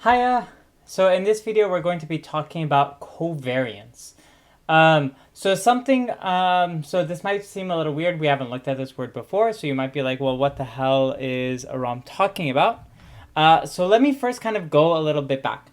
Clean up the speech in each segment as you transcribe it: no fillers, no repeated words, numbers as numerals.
Hiya! So in this video, we're going to be talking about covariance. So this might seem a little weird. We haven't looked at this word before, so you might be like, well, what the hell is Aram talking about? So let me first kind of go a little bit back.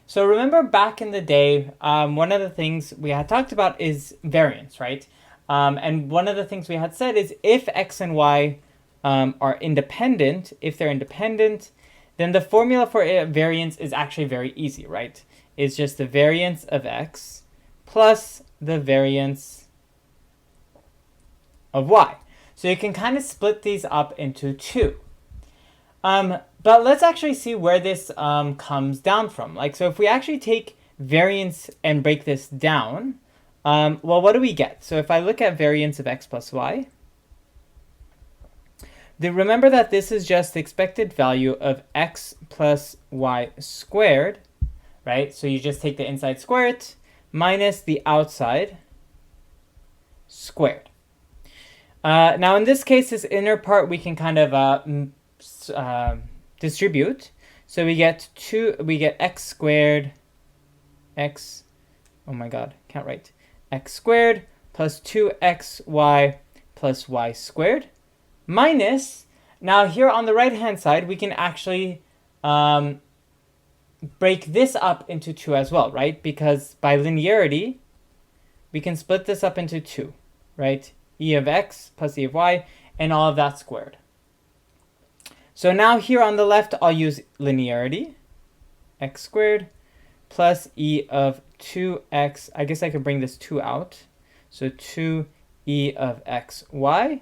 So remember back in the day, one of the things we had talked about is variance, right? And one of the things we had said is if x and y are independent, if they're independent, then the formula for variance is actually very easy, right? It's just the variance of x plus the variance of y. So you can kind of split these up into two. But let's actually see where this comes down from. So if we actually take variance and break this down, well, what do we get? So if I look at variance of x plus y, remember that this is just the expected value of x plus y squared, right? So you just take the inside, square it, minus the outside squared. Now in this case, this inner part we can kind of distribute. So we get x squared, x squared plus 2xy plus y squared minus, now here on the right hand side, we can actually break this up into two as well, right? Because by linearity, we can split this up into two, right? E of x plus e of y, and all of that squared. So now here on the left, I'll use linearity, x squared plus e of 2x. I guess I could bring this 2 out. So 2e of xy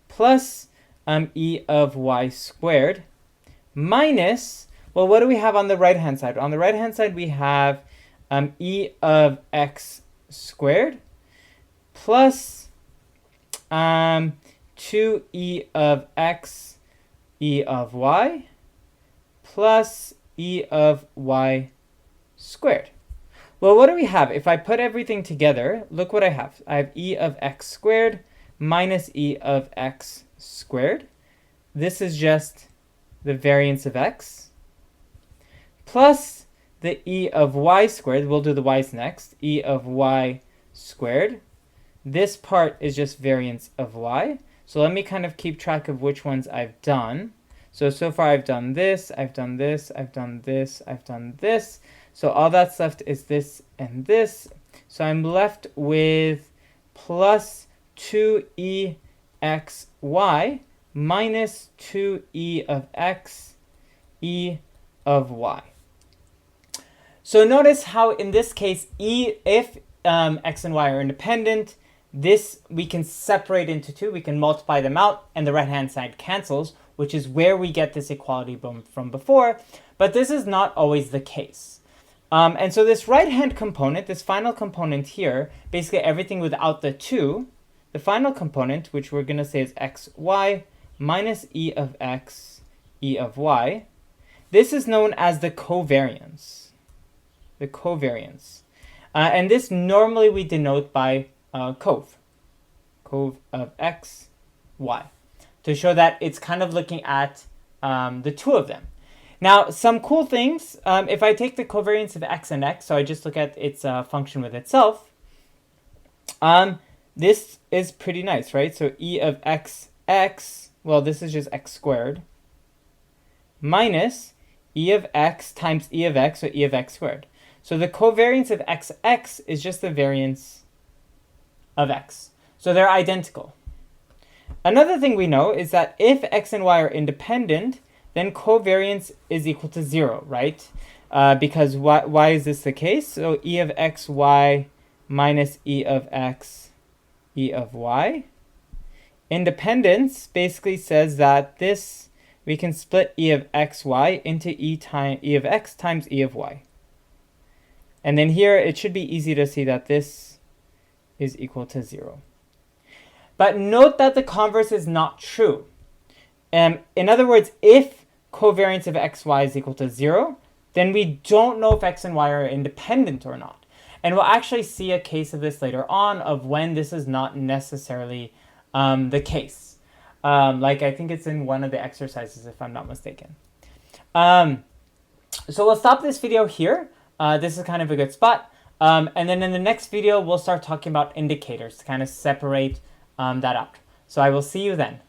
plus e of y squared minus, well, what do we have on the right hand side? On the right hand side, we have e of x squared plus 2e of x e of y plus e of y squared. Well, what do we have? If I put everything together, look what I have. I have e of x squared minus e of x squared. This is just the variance of x plus the e of y squared. We'll do the y's next. E of y squared. This part is just variance of y. So let me kind of keep track of which ones I've done. So far I've done this, I've done this, I've done this, I've done this. So all that's left is this and this. So I'm left with plus 2exy minus 2e of x e of y. So notice how in this case, if x and y are independent, this we can separate into two. We can multiply them out, and the right-hand side cancels, which is where we get this equality from before. But this is not always the case. And so this right-hand component, this final component here, basically everything without the 2, the final component, which we're going to say is xy minus e of x, e of y, this is known as the covariance. The covariance. And this normally we denote by cov of x, y, to show that it's kind of looking at the two of them. Now, some cool things, if I take the covariance of x and x, so I just look at its function with itself, this is pretty nice, right? So e of x, well, this is just x squared, minus e of x times e of x, so e of x squared. So the covariance of x is just the variance of x. So they're identical. Another thing we know is that if x and y are independent, then covariance is equal to 0, right? Because why is this the case? So e of xy minus e of x, e of y. Independence basically says that this, we can split e of xy into e of x times e of y. And then here, it should be easy to see that this is equal to 0. But note that the converse is not true. In other words, if covariance of xy is equal to 0, then we don't know if x and y are independent or not. And we'll actually see a case of this later on of when this is not necessarily the case. I think it's in one of the exercises, if I'm not mistaken. So we'll stop this video here. This is kind of a good spot. And then in the next video, we'll start talking about indicators to kind of separate that out. So I will see you then.